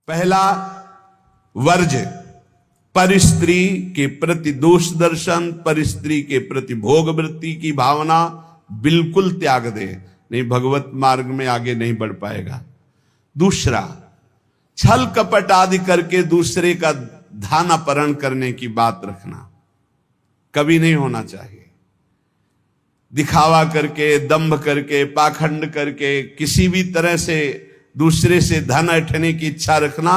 पहला वर्ज, पर स्त्री के प्रति दोष दर्शन, पर स्त्री के प्रति भोग वृत्ति की भावना बिल्कुल त्याग दे, नहीं भगवत मार्ग में आगे नहीं बढ़ पाएगा। दूसरा, छल कपट आदि करके दूसरे का धन अपहरण करने की बात रखना कभी नहीं होना चाहिए। दिखावा करके, दंभ करके, पाखंड करके किसी भी तरह से दूसरे से धन ऐंठने की इच्छा रखना,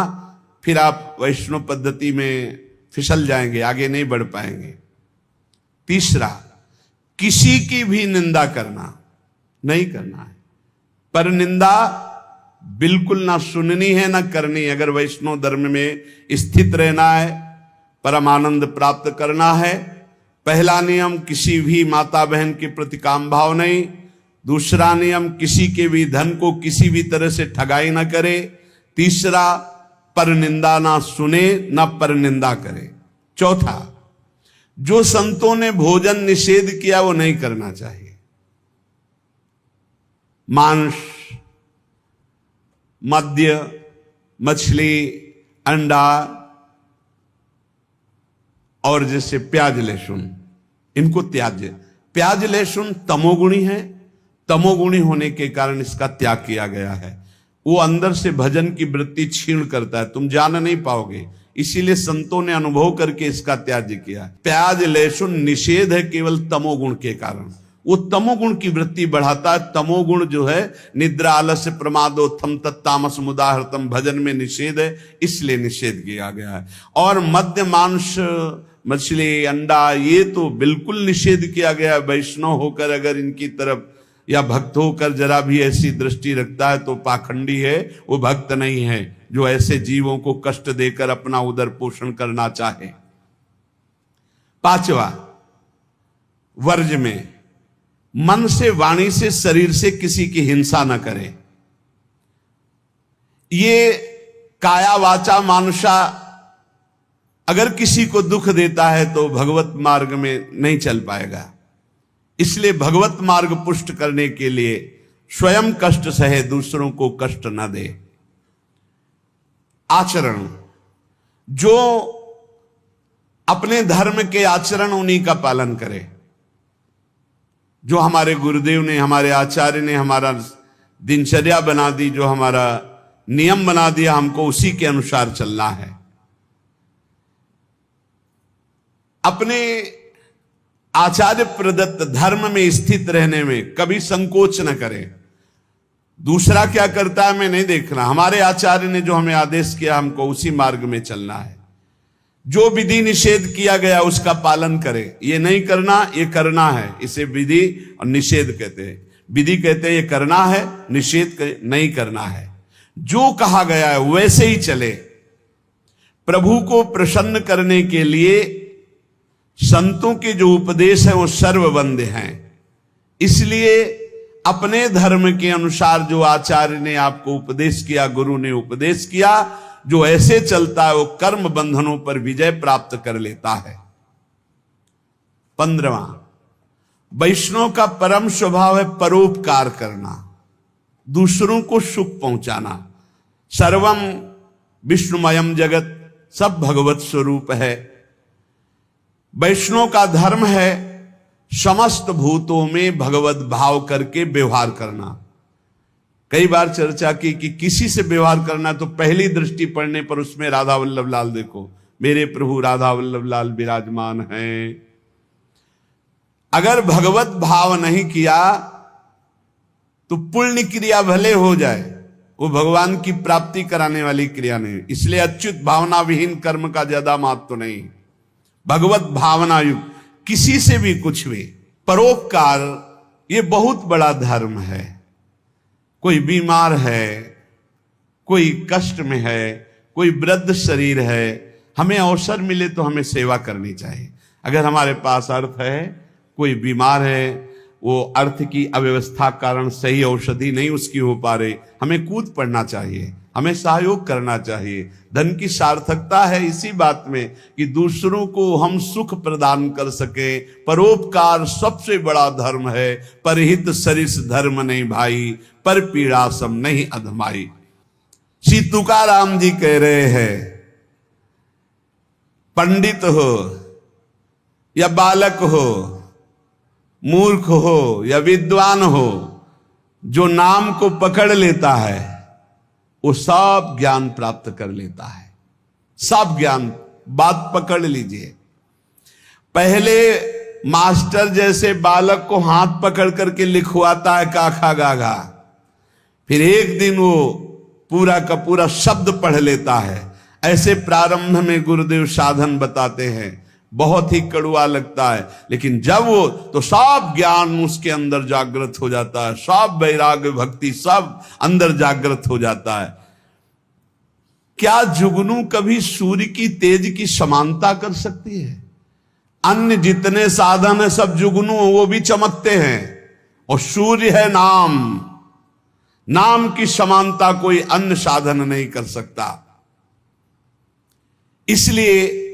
फिर आप वैष्णव पद्धति में फिसल जाएंगे, आगे नहीं बढ़ पाएंगे। तीसरा, किसी की भी निंदा करना नहीं करना है। पर निंदा बिल्कुल ना सुननी है ना करनी है। अगर वैष्णव धर्म में स्थित रहना है, परम आनंद प्राप्त करना है, पहला नियम किसी भी माता बहन के प्रति काम भाव नहीं। दूसरा नियम किसी के भी धन को किसी भी तरह से ठगाई ना करे। तीसरा, पर निंदा ना सुने ना पर निंदा करे। चौथा, जो संतों ने भोजन निषेध किया वो नहीं करना चाहिए। मांस, मद्य, मछली, अंडा और जैसे प्याज लहसुन, इनको त्याज्य। प्याज लहसुन तमोगुणी है, तमोगुणी होने के कारण इसका त्याग किया गया है। वो अंदर से भजन की वृत्ति छीण करता है, तुम जान नहीं पाओगे, इसीलिए संतों ने अनुभव करके इसका त्याग किया। प्याज लहसुन निषेध है केवल तमोगुण के कारण, वो तमोगुण की वृत्ति बढ़ाता है। तमोगुण जो है निद्रा, आलस्य, प्रमादोत्थम तत्तामस मुदाहृतम, भजन में निषेध है, इसलिए निषेध किया गया है। और मद्य, मांस, मछली, अंडा ये तो बिल्कुल निषेध किया गया है। वैष्णव होकर अगर इनकी तरफ या भक्त होकर जरा भी ऐसी दृष्टि रखता है तो पाखंडी है, वो भक्त नहीं है जो ऐसे जीवों को कष्ट देकर अपना उदर पोषण करना चाहे। पांचवा, वर्ज में मन से, वाणी से, शरीर से किसी की हिंसा न करे। ये काया वाचा मानुषा अगर किसी को दुख देता है तो भगवत मार्ग में नहीं चल पाएगा। इसलिए भगवत मार्ग पुष्ट करने के लिए स्वयं कष्ट सहे, दूसरों को कष्ट न दे। आचरण, जो अपने धर्म के आचरण उन्हीं का पालन करे। जो हमारे गुरुदेव ने, हमारे आचार्य ने हमारा दिनचर्या बना दी, जो हमारा नियम बना दिया, हमको उसी के अनुसार चलना है। अपने आचार्य प्रदत्त धर्म में स्थित रहने में कभी संकोच न करें। दूसरा क्या करता है मैं नहीं देखना, हमारे आचार्य ने जो हमें आदेश किया हमको उसी मार्ग में चलना है। जो विधि निषेध किया गया उसका पालन करें। ये नहीं करना, ये करना है, इसे विधि और निषेध कहते हैं। विधि कहते हैं ये करना है, निषेध नहीं करना है। जो कहा गया है वैसे ही चले। प्रभु को प्रसन्न करने के लिए संतों के जो उपदेश है वो सर्ववंद्य हैं। इसलिए अपने धर्म के अनुसार जो आचार्य ने आपको उपदेश किया, गुरु ने उपदेश किया, जो ऐसे चलता है वो कर्म बंधनों पर विजय प्राप्त कर लेता है। 15वां, वैष्णव का परम स्वभाव है परोपकार करना, दूसरों को सुख पहुंचाना। सर्वम विष्णुमयम जगत, सब भगवत स्वरूप है। वैष्णव का धर्म है समस्त भूतों में भगवत भाव करके व्यवहार करना। कई बार चर्चा की कि किसी से व्यवहार करना तो पहली दृष्टि पड़ने पर उसमें राधा वल्लभ लाल देखो, मेरे प्रभु राधा वल्लभ लाल विराजमान हैं। अगर भगवत भाव नहीं किया तो पुण्य क्रिया भले हो जाए, वो भगवान की प्राप्ति कराने वाली क्रिया नहीं। इसलिए अच्युत भावना विहीन कर्म का ज्यादा महत्व नहीं, भगवत भावना युक्त किसी से भी कुछ भी। परोपकार ये बहुत बड़ा धर्म है। कोई बीमार है, कोई कष्ट में है, कोई वृद्ध शरीर है, हमें अवसर मिले तो हमें सेवा करनी चाहिए। अगर हमारे पास अर्थ है, कोई बीमार है, वो अर्थ की अव्यवस्था कारण सही औषधि नहीं उसकी हो पा रही, हमें कूद पड़ना चाहिए, हमें सहयोग करना चाहिए। धन की सार्थकता है इसी बात में कि दूसरों को हम सुख प्रदान कर सके। परोपकार सबसे बड़ा धर्म है। परहित सरिस धर्म नहीं भाई, पर पीड़ा सम नहीं अधमाई। श्री तुकाराम जी कह रहे हैं, पंडित हो या बालक हो, मूर्ख हो या विद्वान हो, जो नाम को पकड़ लेता है वो सब ज्ञान प्राप्त कर लेता है। सब ज्ञान, बात पकड़ लीजिए। पहले मास्टर जैसे बालक को हाथ पकड़ करके लिखवाता है काखा गाघा, फिर एक दिन वो पूरा का पूरा शब्द पढ़ लेता है। ऐसे प्रारंभ में गुरुदेव साधन बताते हैं, बहुत ही कड़वा लगता है, लेकिन जब वो तो सब ज्ञान उसके अंदर जागृत हो जाता है, सब वैराग्य भक्ति सब अंदर जागृत हो जाता है। क्या जुगनू कभी सूर्य की तेज की समानता कर सकती है? अन्य जितने साधन है सब जुगनू वो भी चमकते हैं, और सूर्य है नाम, नाम की समानता कोई अन्य साधन नहीं कर सकता। इसलिए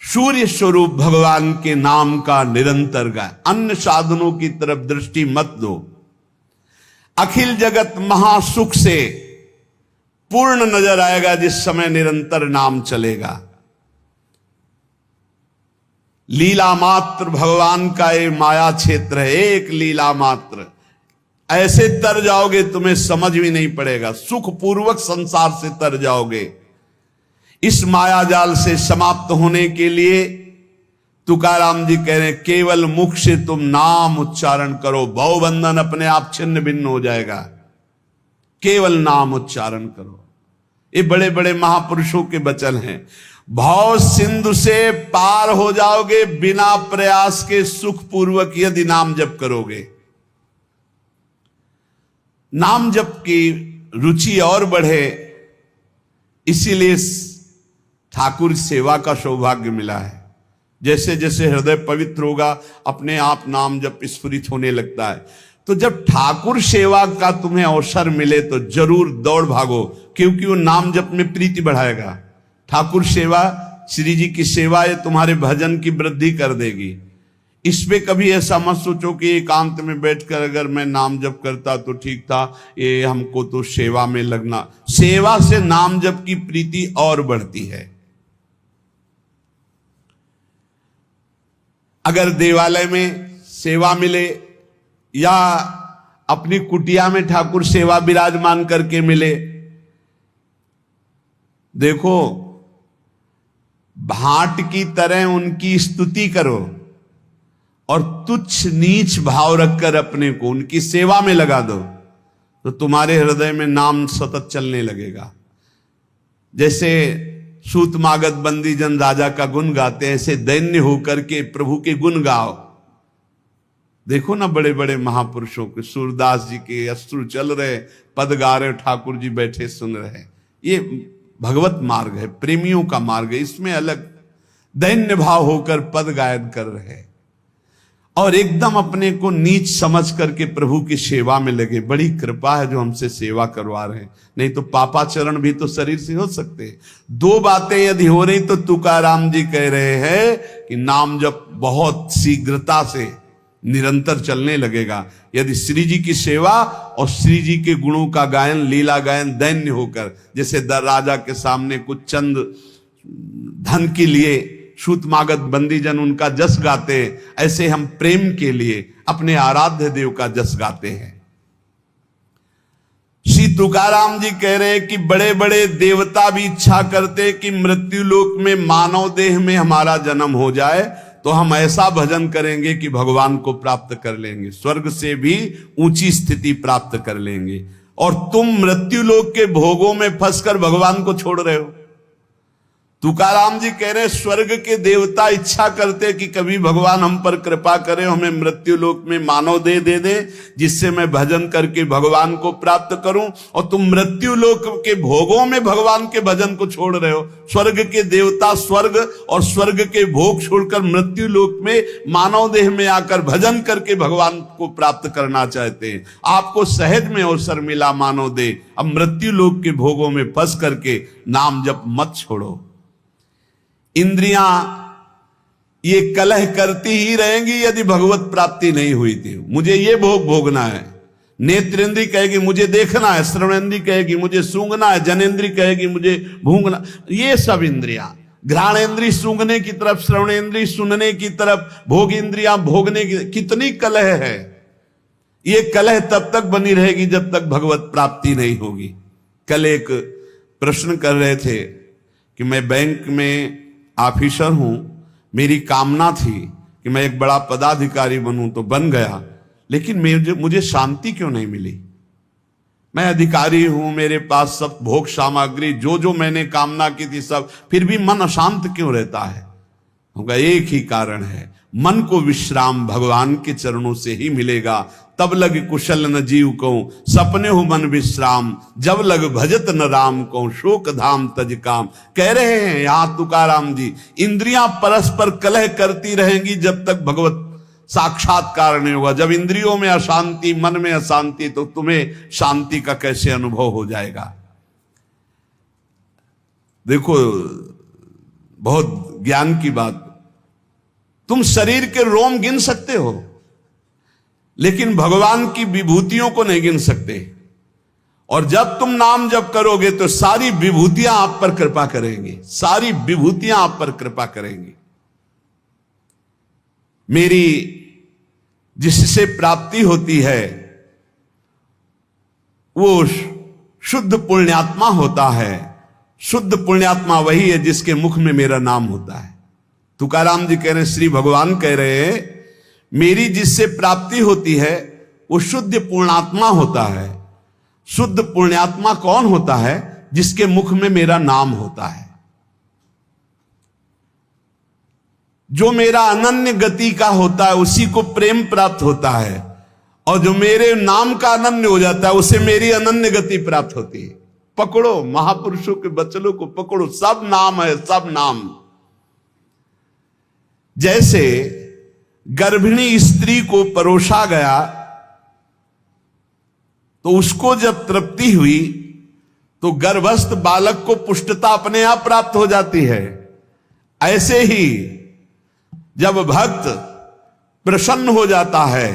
सूर्य स्वरूप भगवान के नाम का निरंतर गाय, अन्य साधनों की तरफ दृष्टि मत दो। अखिल जगत महासुख से पूर्ण नजर आएगा जिस समय निरंतर नाम चलेगा। लीला मात्र भगवान का ये माया क्षेत्र है, एक लीला मात्र। ऐसे तर जाओगे तुम्हें समझ भी नहीं पड़ेगा, सुख पूर्वक संसार से तर जाओगे। इस माया जाल से समाप्त होने के लिए तुकाराम जी कह रहे हैं, केवल मुख से तुम नाम उच्चारण करो, भवबंधन अपने आप छिन्न भिन्न हो जाएगा। केवल नाम उच्चारण करो। ये बड़े बड़े महापुरुषों के वचन हैं। भाव सिंधु से पार हो जाओगे बिना प्रयास के, सुख पूर्वक यदि नाम जप करोगे। नाम जप की रुचि और बढ़े, इसीलिए ठाकुर सेवा का सौभाग्य मिला है। जैसे जैसे हृदय पवित्र होगा अपने आप नाम जप स्फुरित होने लगता है। तो जब ठाकुर सेवा का तुम्हें अवसर मिले तो जरूर दौड़ भागो, क्योंकि वो नाम जप में प्रीति बढ़ाएगा। ठाकुर सेवा, श्री जी की सेवा, ये तुम्हारे भजन की वृद्धि कर देगी। इसमें कभी ऐसा मत सोचो कि एकांत में बैठकर अगर मैं नाम जप करता तो ठीक था, ये हमको तो सेवा में लगना। सेवा से नाम जप की प्रीति और बढ़ती है। अगर देवालय में सेवा मिले या अपनी कुटिया में ठाकुर सेवा विराजमान करके मिले, देखो भाट की तरह उनकी स्तुति करो और तुच्छ नीच भाव रखकर अपने को उनकी सेवा में लगा दो, तो तुम्हारे हृदय में नाम सतत चलने लगेगा। जैसे सूत मागध बंदी जन राजा का गुण गाते हैं, ऐसे दैन्य होकर के प्रभु के गुण गाओ। देखो ना बड़े बड़े महापुरुषों के, सूरदास जी के अश्रु चल रहे, पद गा रहे, ठाकुर जी बैठे सुन रहे। ये भगवत मार्ग है, प्रेमियों का मार्ग है। इसमें अलग दैन्य भाव होकर पद गायन कर रहे और एकदम अपने को नीच समझ करके प्रभु की सेवा में लगे। बड़ी कृपा है जो हमसे सेवा करवा रहे हैं, नहीं तो पापाचरण भी तो शरीर से हो सकते। दो बातें यदि हो रही तो तुकाराम जी कह रहे हैं कि नाम जब बहुत शीघ्रता से निरंतर चलने लगेगा। यदि श्री जी की सेवा और श्री जी के गुणों का गायन, लीला गायन दैन्य होकर, जैसे राजा के सामने कुछ चंद धन के लिए सूत मागध बंदीजन उनका जस गाते, ऐसे हम प्रेम के लिए अपने आराध्य देव का जस गाते हैं। श्री तुकाराम जी कह रहे हैं कि बड़े बड़े देवता भी इच्छा करते कि मृत्यु लोक में मानव देह में हमारा जन्म हो जाए, तो हम ऐसा भजन करेंगे कि भगवान को प्राप्त कर लेंगे, स्वर्ग से भी ऊंची स्थिति प्राप्त कर लेंगे। और तुम मृत्यु लोक के भोगों में फंसकर भगवान को छोड़ रहे हो। तुकाराम जी कह रहे स्वर्ग के देवता इच्छा करते कि कभी भगवान हम पर कृपा करें, हमें मृत्यु लोक में मानव देह दे दे जिससे मैं भजन करके भगवान को प्राप्त करूं, और तुम मृत्यु लोक के भोगों में भगवान के भजन को छोड़ रहे हो। स्वर्ग के देवता स्वर्ग और स्वर्ग के भोग छोड़कर मृत्यु लोक में मानव देह में आकर भजन करके भगवान को प्राप्त करना चाहते हैं। आपको सहज में अवसर मिला मानव देह, अब मृत्यु लोक के भोगों में फंस करके नाम जप मत छोड़ो। इंद्रियां ये कलह करती ही रहेंगी यदि भगवत प्राप्ति नहीं हुई थी। मुझे ये भोग भोगना है, नेत्रेंद्री कहेगी मुझे देखना है, श्रवणेंद्री कहेगी मुझे सूंघना है, जनेंद्री कहेगी मुझे भूंगना। ये सब इंद्रियां, घ्राणेंद्री सूंघने की तरफ, श्रवणेंद्री सुनने की तरफ, भोग इंद्रियां भोगने की। कितनी कलह है। ये कलह तब तक बनी रहेगी जब तक भगवत प्राप्ति नहीं होगी। कल एक प्रश्न कर रहे थे कि मैं बैंक में ऑफिसर हूं, मेरी कामना थी कि मैं एक बड़ा पदाधिकारी बनूं, तो बन गया, लेकिन मुझे शांति क्यों नहीं मिली। मैं अधिकारी हूं, मेरे पास सब भोग सामग्री जो मैंने कामना की थी सब, फिर भी मन अशांत क्यों रहता है। होगा एक ही कारण है, मन को विश्राम भगवान के चरणों से ही मिलेगा। तब लग कुशल न जीव को सपने हो मन विश्राम, जब लग भजत न राम को शोक धाम तज काम। कह रहे हैं यहां तुकाराम जी, इंद्रियां परस्पर कलह करती रहेंगी जब तक भगवत साक्षात्कार नहीं होगा। जब इंद्रियों में अशांति, मन में अशांति, तो तुम्हें शांति का कैसे अनुभव हो जाएगा। देखो बहुत ज्ञान की बात, तुम शरीर के रोम गिन सकते हो लेकिन भगवान की विभूतियों को नहीं गिन सकते। और जब तुम नाम जप करोगे तो सारी विभूतियां आप पर कृपा करेंगी, सारी विभूतियां आप पर कृपा करेंगी। मेरी जिससे प्राप्ति होती है वो शुद्ध पुण्यात्मा होता है। शुद्ध पुण्यात्मा वही है जिसके मुख में मेरा नाम होता है। तुकाराम जी कह रहे हैं, श्री भगवान कह रहे हैं, मेरी जिससे प्राप्ति होती है वो शुद्ध पुण्यात्मा होता है। शुद्ध पुण्यात्मा कौन होता है? जिसके मुख में मेरा नाम होता है, जो मेरा अनन्य गति का होता है, उसी को प्रेम प्राप्त होता है। और जो मेरे नाम का अनन्य हो जाता है उसे मेरी अनन्य गति प्राप्त होती है। पकड़ो महापुरुषों के वचनों को, पकड़ो, सब नाम है, सब नाम। जैसे गर्भिणी स्त्री को परोसा गया तो उसको जब तृप्ति हुई तो गर्भस्थ बालक को पुष्टता अपने आप प्राप्त हो जाती है। ऐसे ही जब भक्त प्रसन्न हो जाता है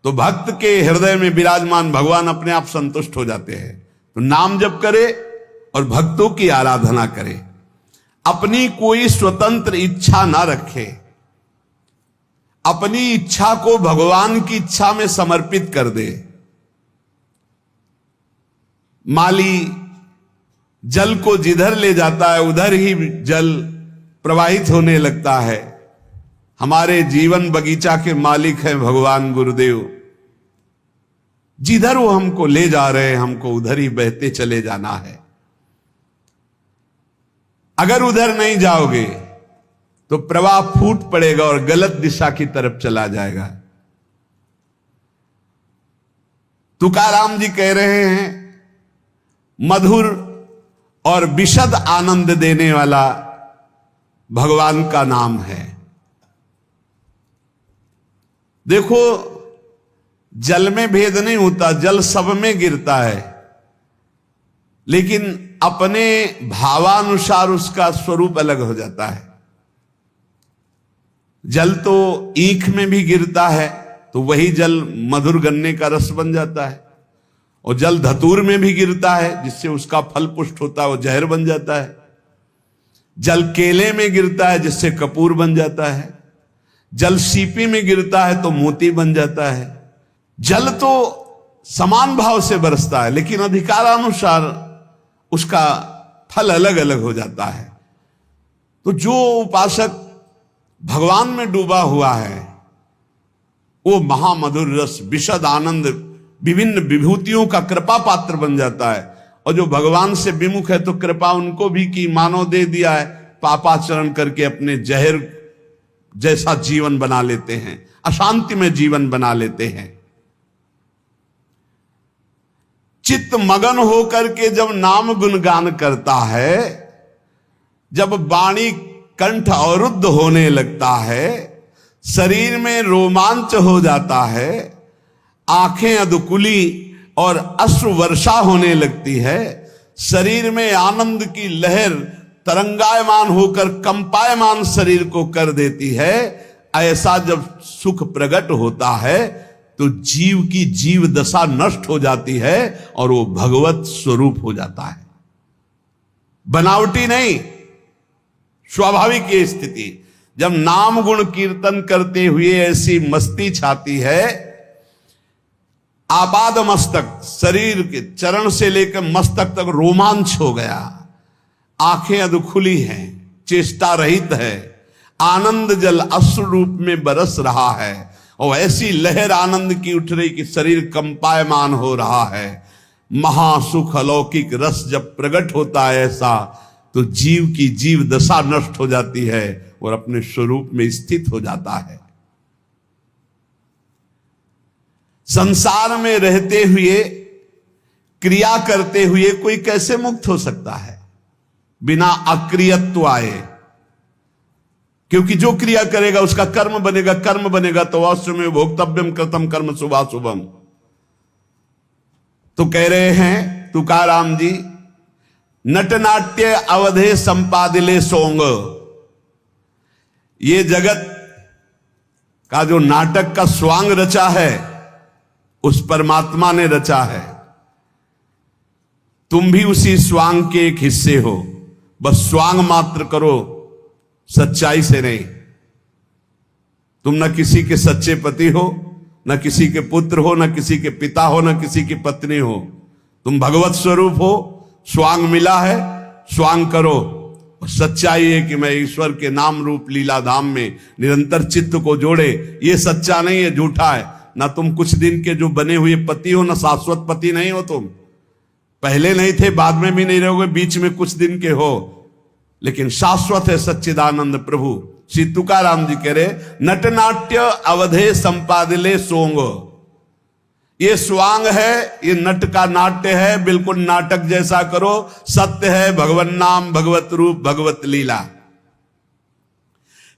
तो भक्त के हृदय में विराजमान भगवान अपने आप संतुष्ट हो जाते हैं। तो नाम जप करे और भक्तों की आराधना करे, अपनी कोई स्वतंत्र इच्छा ना रखे, अपनी इच्छा को भगवान की इच्छा में समर्पित कर दे। माली जल को जिधर ले जाता है उधर ही जल प्रवाहित होने लगता है। हमारे जीवन बगीचा के मालिक हैं भगवान गुरुदेव। जिधर वो हमको ले जा रहे हैं हमको उधर ही बहते चले जाना है। अगर उधर नहीं जाओगे तो प्रवाह फूट पड़ेगा और गलत दिशा की तरफ चला जाएगा। तुकाराम जी कह रहे हैं, मधुर और विशद आनंद देने वाला भगवान का नाम है। देखो जल में भेद नहीं होता, जल सब में गिरता है, लेकिन अपने भावानुसार उसका स्वरूप अलग हो जाता है। जल तो ईख में भी गिरता है तो वही जल मधुर गन्ने का रस बन जाता है, और जल धतूर में भी गिरता है जिससे उसका फल पुष्ट होता है, वो जहर बन जाता है। जल केले में गिरता है जिससे कपूर बन जाता है। जल सीपी में गिरता है तो मोती बन जाता है। जल तो समान भाव से बरसता है लेकिन अधिकारानुसार उसका फल अलग अलग हो जाता है। तो जो उपासक भगवान में डूबा हुआ है वो महामधुर रस, विशद आनंद, विभिन्न विभूतियों का कृपा पात्र बन जाता है। और जो भगवान से विमुख है तो कृपा उनको भी की, मानव दे दिया है, पापाचरण करके अपने जहर जैसा जीवन बना लेते हैं, अशांति में जीवन बना लेते हैं। चित्त मगन होकर के जब नाम गुणगान करता है, जब वाणी कंठ अवरुद्ध होने लगता है, शरीर में रोमांच हो जाता है, आंखें अधकुली और अश्रु वर्षा होने लगती है, शरीर में आनंद की लहर तरंगायमान होकर कंपायमान शरीर को कर देती है, ऐसा जब सुख प्रकट होता है तो जीव की जीव दशा नष्ट हो जाती है और वो भगवत स्वरूप हो जाता है। बनावटी नहीं, स्वाभाविक ये स्थिति। जब नाम गुण कीर्तन करते हुए ऐसी मस्ती छाती है, आपाद मस्तक, शरीर के चरण से लेकर मस्तक तक रोमांच हो गया, आंखें अधखुली हैं, चेष्टा रहित है, आनंद जल अश्रु रूप में बरस रहा है और ऐसी लहर आनंद की उठ रही कि शरीर कंपायमान हो रहा है। महासुख अलौकिक रस जब प्रकट होता है ऐसा, तो जीव की जीव दशा नष्ट हो जाती है और अपने स्वरूप में स्थित हो जाता है। संसार में रहते हुए, क्रिया करते हुए कोई कैसे मुक्त हो सकता है बिना अक्रियत्व आए? क्योंकि जो क्रिया करेगा उसका कर्म बनेगा, कर्म बनेगा तो अवश्य में भोक्तव्यम कृतम कर्म शुभाशुभम। तो कह रहे हैं तुकाराम जी, नटनाट्य अवधे संपादिले सोंग। ये जगत का जो नाटक का स्वांग रचा है उस परमात्मा ने रचा है। तुम भी उसी स्वांग के एक हिस्से हो, बस स्वांग मात्र करो, सच्चाई से नहीं। तुम न किसी के सच्चे पति हो, न किसी के पुत्र हो, न किसी के पिता हो, न किसी की पत्नी हो। तुम भगवत स्वरूप हो, स्वांग मिला है, स्वांग करो। और सच्चाई है कि मैं ईश्वर के नाम रूप लीला धाम में निरंतर चित्त को जोड़े। ये सच्चा नहीं है, झूठा है। ना तुम कुछ दिन के जो बने हुए पति हो, ना शाश्वत पति नहीं हो। तुम पहले नहीं थे, बाद में भी नहीं रहोगे, बीच में कुछ दिन के हो, लेकिन शाश्वत है सच्चिदानंद प्रभु। श्री तुकाराम जी कह रहे, नटनाट्य अवधे संपादिले सोंग। ये स्वांग है, ये नट का नाट्य है, बिल्कुल नाटक जैसा करो। सत्य है भगवत नाम, भगवत रूप, भगवत लीला।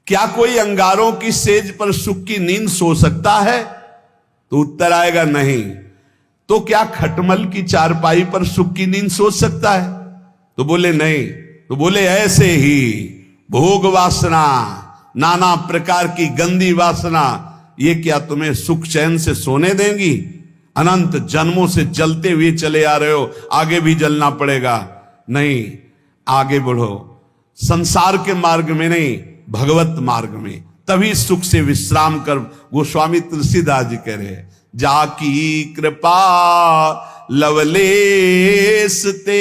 क्या कोई अंगारों की सेज पर सुख की नींद सो सकता है? तो उत्तर आएगा नहीं। तो क्या खटमल की चारपाई पर सुख की नींद सो सकता है? तो बोले नहीं। तो बोले ऐसे ही भोग वासना, नाना प्रकार की गंदी वासना, ये क्या तुम्हें सुख चैन से सोने देंगी? अनंत जन्मों से जलते हुए चले आ रहे हो, आगे भी जलना पड़ेगा। नहीं, आगे बढ़ो, संसार के मार्ग में नहीं, भगवत मार्ग में, तभी सुख से विश्राम कर। गोस्वामी तुलसीदास जी कह रहे, जाकी कृपा लवलेस ते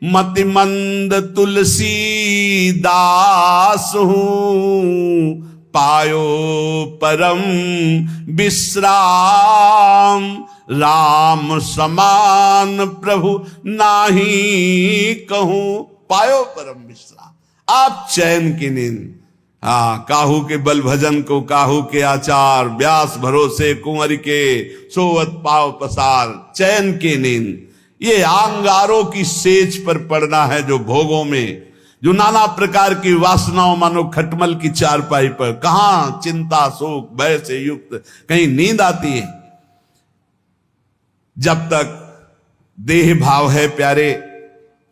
मति मंद तुलसी दास हूं, पायो परम विश्राम, राम समान प्रभु नाही कहूं। पायो परम विश्राम, आप चैन की नींद। काहू के बल भजन को काहू के आचार, व्यास भरोसे कुंवर के सोवत पाव पसार। चैन की नींद, ये अंगारों की सेज पर पड़ना है, जो भोगों में, जो नाना प्रकार की वासनाओं, मानो खटमल की चारपाई पर। कहां चिंता सुख भय से युक्त कहीं नींद आती है? जब तक देह भाव है प्यारे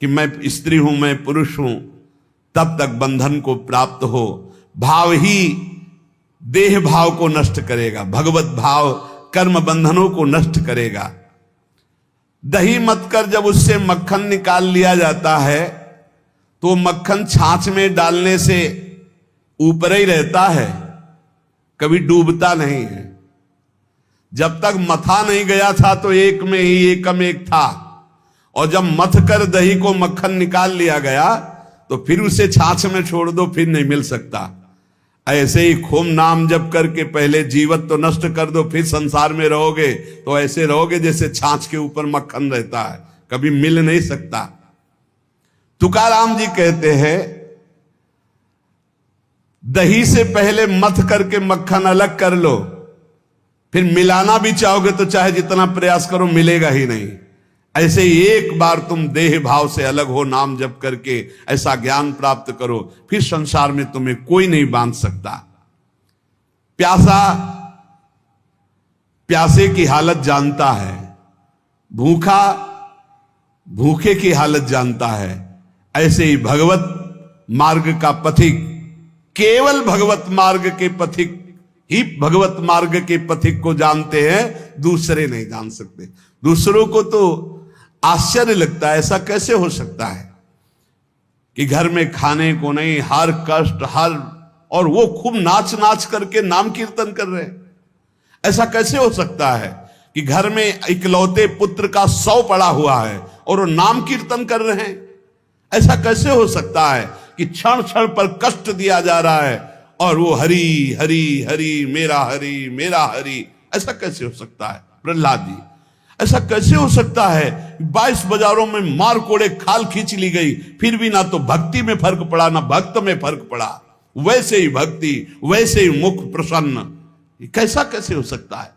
कि मैं स्त्री हूं, मैं पुरुष हूं, तब तक बंधन को प्राप्त हो। भाव ही देह भाव को नष्ट करेगा, भगवत भाव कर्म बंधनों को नष्ट करेगा। दही मत कर जब उससे मक्खन निकाल लिया जाता है, तो मक्खन छाछ में डालने से ऊपर ही रहता है, कभी डूबता नहीं है। जब तक मथा नहीं गया था तो एक में ही एकम एक था, और जब मथ कर दही को मक्खन निकाल लिया गया तो फिर उसे छाछ में छोड़ दो, फिर नहीं मिल सकता। ऐसे ही खूब नाम जप करके पहले जीवत तो नष्ट कर दो, फिर संसार में रहोगे तो ऐसे रहोगे जैसे छाछ के ऊपर मक्खन रहता है, कभी मिल नहीं सकता। तुकाराम जी कहते हैं, दही से पहले मथ करके मक्खन अलग कर लो, फिर मिलाना भी चाहोगे तो चाहे जितना प्रयास करो मिलेगा ही नहीं। ऐसे ही एक बार तुम देह भाव से अलग हो, नाम जप करके ऐसा ज्ञान प्राप्त करो, फिर संसार में तुम्हें कोई नहीं बांध सकता। प्यासा प्यासे की हालत जानता है, भूखा भूखे की हालत जानता है। ऐसे ही भगवत मार्ग का पथिक, केवल भगवत मार्ग के पथिक ही भगवत मार्ग के पथिक को जानते हैं, दूसरे नहीं जान सकते। दूसरों को तो आश्चर्य लगता है, ऐसा कैसे हो सकता है कि घर में खाने को नहीं, हर कष्ट, हर, और वो खूब नाच नाच करके नाम कीर्तन कर रहे हैं। ऐसा कैसे हो सकता है कि घर में इकलौते पुत्र का 100 पड़ा हुआ है और वो नाम कीर्तन कर रहे हैं? ऐसा कैसे हो सकता है कि क्षण क्षण पर कष्ट दिया जा रहा है और वो हरि हरि हरि, मेरा हरि मेरा हरि? ऐसा कैसे हो सकता है प्रहलाद जी? ऐसा कैसे हो सकता है? 22 बाजारों में मार कोड़े खाल खींच ली गई, फिर भी ना तो भक्ति में फर्क पड़ा ना भक्त में फर्क पड़ा। वैसे ही भक्ति, वैसे ही मुख प्रसन्न। कैसा कैसे हो सकता है?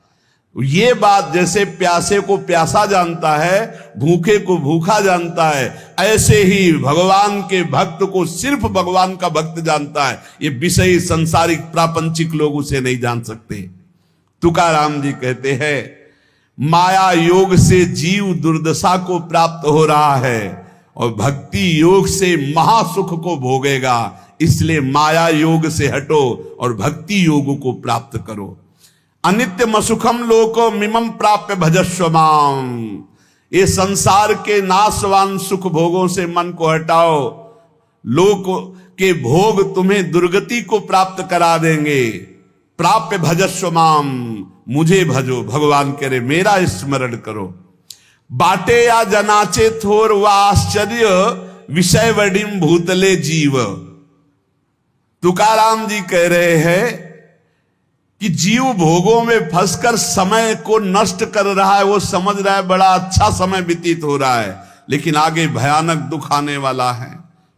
ये बात जैसे प्यासे को प्यासा जानता है, भूखे को भूखा जानता है, ऐसे ही भगवान के भक्त को सिर्फ भगवान का भक्त जानता है। ये विषयी सांसारिक प्रापंचिक लोग उसे नहीं जान सकते। तुकाराम जी कहते हैं, माया योग से जीव दुर्दशा को प्राप्त हो रहा है और भक्ति योग से महासुख को भोगेगा। इसलिए माया योग से हटो और भक्ति योग को प्राप्त करो। अनित्यम सुखम लोको मिमम प्राप्य भजस्व माम। ये संसार के नाशवान सुख भोगों से मन को हटाओ। लोक के भोग तुम्हें दुर्गति को प्राप्त करा देंगे। प्राप्य भजस्व माम, मुझे भजो। भगवान कह रहे मेरा स्मरण करो। बाटे या जनाचे थोर व आश्चर्य, विषय वडिम भूतले जीव। तुकाराम जी कह रहे हैं कि जीव भोगों में फंसकर समय को नष्ट कर रहा है। वो समझ रहा है बड़ा अच्छा समय व्यतीत हो रहा है, लेकिन आगे भयानक दुख आने वाला है।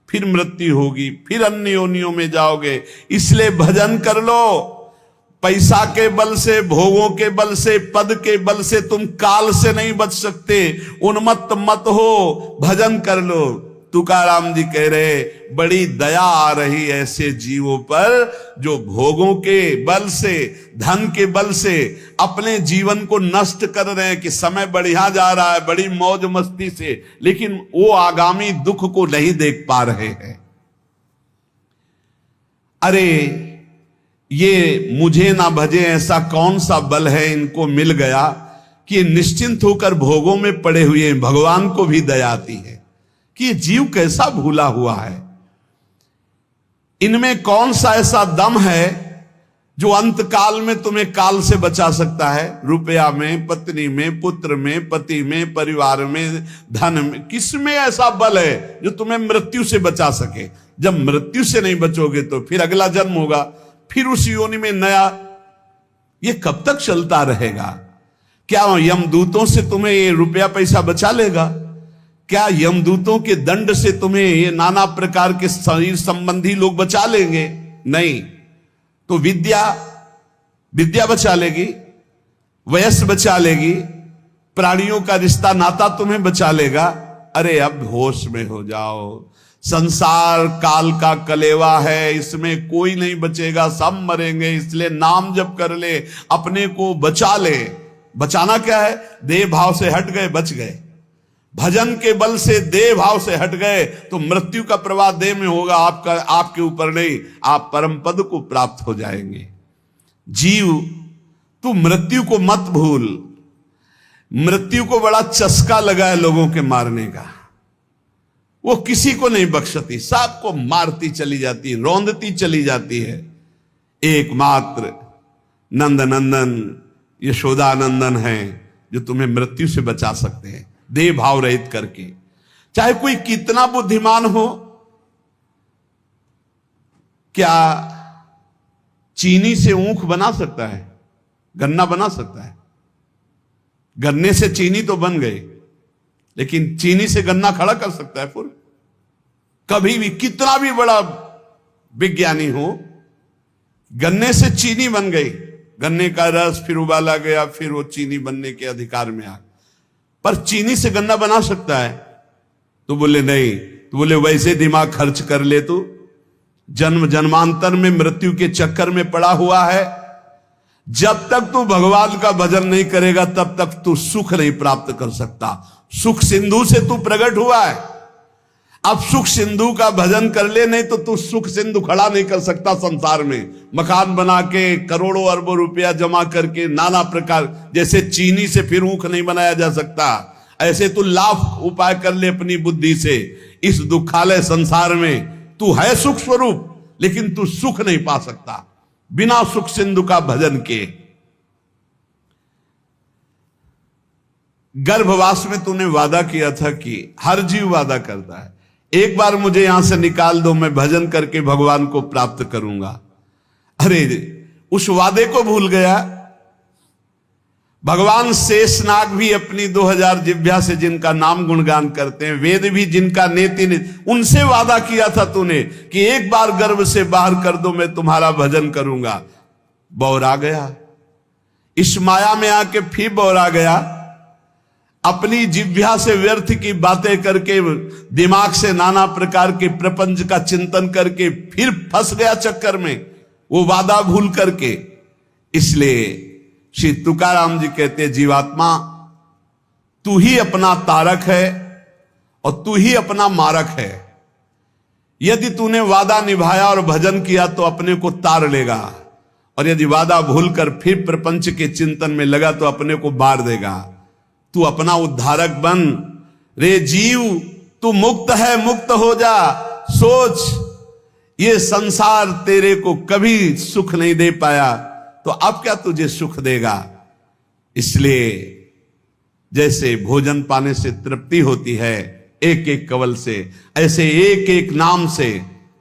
फिर मृत्यु होगी, फिर अन्य योनियों में जाओगे। इसलिए भजन कर लो। पैसा के बल से, भोगों के बल से, पद के बल से तुम काल से नहीं बच सकते। उन्मत्त मत हो, भजन कर लो। तुकाराम जी कह रहे बड़ी दया आ रही ऐसे जीवों पर जो भोगों के बल से, धन के बल से अपने जीवन को नष्ट कर रहे हैं कि समय बढ़िया जा रहा है बड़ी मौज मस्ती से, लेकिन वो आगामी दुख को नहीं देख पा रहे हैं। अरे ये मुझे ना भजे ऐसा कौन सा बल है इनको मिल गया कि ये निश्चिंत होकर भोगों में पड़े हुए हैं। भगवान को भी दया आती है कि ये जीव कैसा भूला हुआ है। इनमें कौन सा ऐसा दम है जो अंत काल में तुम्हें काल से बचा सकता है? रुपया में, पत्नी में, पुत्र में, पति में, परिवार में, धन में, किसमें ऐसा बल है जो तुम्हें मृत्यु से बचा सके? जब मृत्यु से नहीं बचोगे तो फिर अगला जन्म होगा, फिर उस योनि में नया। ये कब तक चलता रहेगा? क्या यमदूतों से तुम्हें ये रुपया पैसा बचा लेगा? क्या यमदूतों के दंड से तुम्हें ये नाना प्रकार के शरीर संबंधी लोग बचा लेंगे? नहीं। तो विद्या बचा लेगी, वयस बचा लेगी, प्राणियों का रिश्ता नाता तुम्हें बचा लेगा। अरे अब होश में हो जाओ। संसार काल का कलेवा है, इसमें कोई नहीं बचेगा, सब मरेंगे। इसलिए नाम जप कर ले, अपने को बचा ले। बचाना क्या है? देह भाव से हट गए, बच गए। भजन के बल से देह भाव से हट गए तो मृत्यु का प्रवाह देह में होगा, आपके ऊपर नहीं। आप परम पद को प्राप्त हो जाएंगे। जीव तू मृत्यु को मत भूल। मृत्यु को बड़ा चस्का लगा है लोगों के मारने का। वो किसी को नहीं बख्शती, सबको मारती चली जाती है, रौंदती चली जाती है। एकमात्र नंद नंदन यशोदानंदन है जो तुम्हें मृत्यु से बचा सकते हैं, देह भाव रहित करके। चाहे कोई कितना बुद्धिमान हो, क्या चीनी से ऊख बना सकता है? गन्ना बना सकता है? गन्ने से चीनी तो बन गई, लेकिन चीनी से गन्ना खड़ा कर सकता है फिर? कभी भी कितना भी बड़ा विज्ञानी हो, गन्ने से चीनी बन गई, गन्ने का रस फिर उबाला गया, फिर वो चीनी बनने के अधिकार में आ। पर चीनी से गन्ना बना सकता है? तो बोले नहीं। तो बोले वैसे दिमाग खर्च कर ले, तू जन्म जन्मांतर में मृत्यु के चक्कर में पड़ा हुआ है। जब तक तू भगवान का भजन नहीं करेगा तब तक तू सुख नहीं प्राप्त कर सकता। सुख सिंधु से तू प्रकट हुआ है। अब सुख सिंधु का भजन कर ले, नहीं तो तू सुख सिंधु खड़ा नहीं कर सकता संसार में। मकान बना के करोड़ों अरबों रुपया जमा करके नाना प्रकार, जैसे चीनी से फिर ऊख नहीं बनाया जा सकता, ऐसे तू लाख उपाय कर ले अपनी बुद्धि से। इस दुखालय संसार में तू है सुख स्वरूप, लेकिन तू सुख नहीं पा सकता बिना सुख सिंधु का भजन के। गर्भवास में तूने वादा किया था कि हर जीव वादा करता है, एक बार मुझे यहां से निकाल दो, मैं भजन करके भगवान को प्राप्त करूंगा। अरे उस वादे को भूल गया। भगवान शेषनाग भी अपनी 2000 जिह्वा से जिनका नाम गुणगान करते हैं, वेद भी जिनका नेति उनसे वादा किया था तूने कि एक बार गर्भ से बाहर कर दो, मैं तुम्हारा भजन करूंगा। बौरा गया, इस माया में आके फिर बौरा गया। अपनी जिह्वा से व्यर्थ की बातें करके, दिमाग से नाना प्रकार के प्रपंच का चिंतन करके फिर फंस गया चक्कर में, वो वादा भूल करके। इसलिए श्री तुकाराम जी कहते हैं, जीवात्मा तू ही अपना तारक है और तू ही अपना मारक है। यदि तूने वादा निभाया और भजन किया तो अपने को तार लेगा, और यदि वादा भूलकर फिर प्रपंच के चिंतन में लगा तो अपने को मार देगा। तू अपना उद्धारक बन रे जीव, तू मुक्त है, मुक्त हो जा। सोच, ये संसार तेरे को कभी सुख नहीं दे पाया, तो अब क्या तुझे सुख देगा। इसलिए जैसे भोजन पाने से तृप्ति होती है एक एक कवल से, ऐसे एक एक नाम से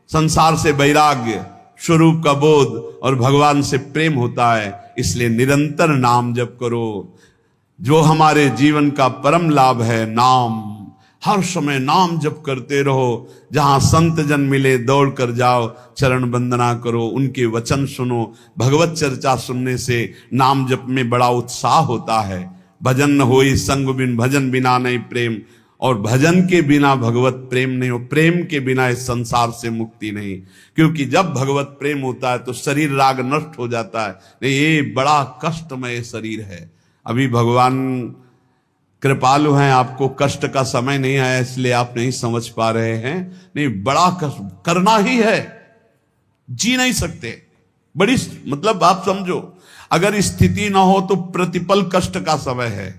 संसार से वैराग्य, स्वरूप का बोध और भगवान से प्रेम होता है। इसलिए निरंतर नाम जप करो, जो हमारे जीवन का परम लाभ है। नाम, हर समय नाम जप करते रहो। जहां संत जन मिले दौड़ कर जाओ, चरण वंदना करो, उनके वचन सुनो। भगवत चर्चा सुनने से नाम जप में बड़ा उत्साह होता है। भजन न होई संग बिन, भजन बिना नहीं प्रेम, और भजन के बिना भगवत प्रेम नहीं हो। प्रेम के बिना इस संसार से मुक्ति नहीं, क्योंकि जब भगवत प्रेम होता है तो शरीर राग नष्ट हो जाता है। नहीं, ये बड़ा कष्टमय शरीर है। अभी भगवान कृपालु हैं, आपको कष्ट का समय नहीं आया इसलिए आप नहीं समझ पा रहे हैं। नहीं, बड़ा कष्ट करना ही है, जी नहीं सकते। बड़ी मतलब आप समझो, अगर स्थिति ना हो तो प्रतिपल कष्ट का समय है,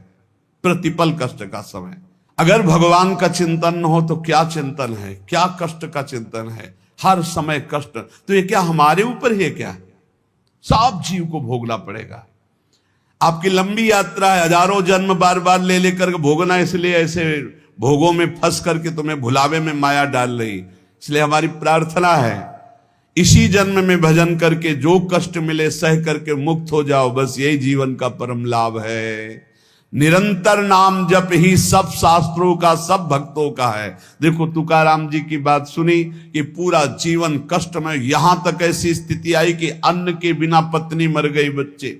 प्रतिपल कष्ट का समय। अगर भगवान का चिंतन न हो तो क्या चिंतन है, क्या कष्ट का चिंतन है। हर समय कष्ट, तो ये क्या हमारे ऊपर ही है क्या? सब जीव को भोगना पड़ेगा। आपकी लंबी यात्रा है, हजारों जन्म बार बार ले लेकर भोगना, इसलिए ऐसे भोगों में फंस करके तुम्हें भुलावे में माया डाल रही। इसलिए हमारी प्रार्थना है, इसी जन्म में भजन करके जो कष्ट मिले सह करके मुक्त हो जाओ। बस यही जीवन का परम लाभ है। निरंतर नाम जप ही सब शास्त्रों का, सब भक्तों का है। देखो तुकाराम जी की बात सुनी कि पूरा जीवन कष्ट में, यहां तक ऐसी स्थिति आई कि अन्न के बिना पत्नी मर गई, बच्चे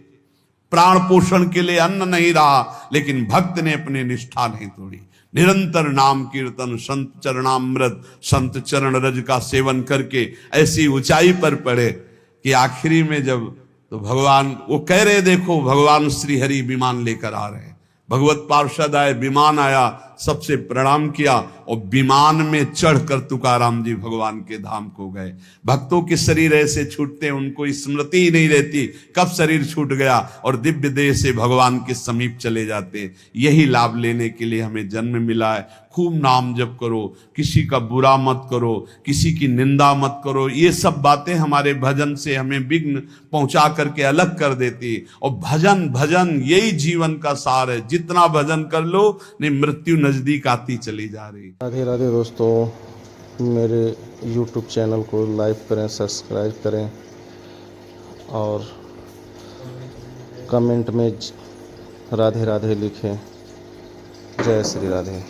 प्राण पोषण के लिए अन्न नहीं रहा, लेकिन भक्त ने अपनी निष्ठा नहीं तोड़ी। निरंतर नाम कीर्तन, संत चरणामृत, संत चरण रज का सेवन करके ऐसी ऊंचाई पर पड़े कि आखिरी में जब तो भगवान वो कह रहे, देखो भगवान श्री हरि विमान लेकर आ रहे हैं। भगवत पार्षद आए, विमान आया, सबसे प्रणाम किया और विमान में चढ़कर तुकाराम जी भगवान के धाम को गए। भक्तों के शरीर ऐसे छूटते हैं, उनको स्मृति ही नहीं रहती कब शरीर छूट गया, और दिव्य देह से भगवान के समीप चले जाते हैं। यही लाभ लेने के लिए हमें जन्म मिला है। खूब नाम जप करो, किसी का बुरा मत करो, किसी की निंदा मत करो। ये सब बातें हमारे भजन से हमें विघ्न पहुंचा करके अलग कर देती। और भजन भजन यही जीवन का सार है। जितना भजन कर लो, नहीं मृत्यु नजदीक आती चली जा रही। राधे राधे दोस्तों, मेरे YouTube चैनल को लाइक करें, सब्सक्राइब करें और कमेंट में राधे राधे लिखें। जय श्री राधे।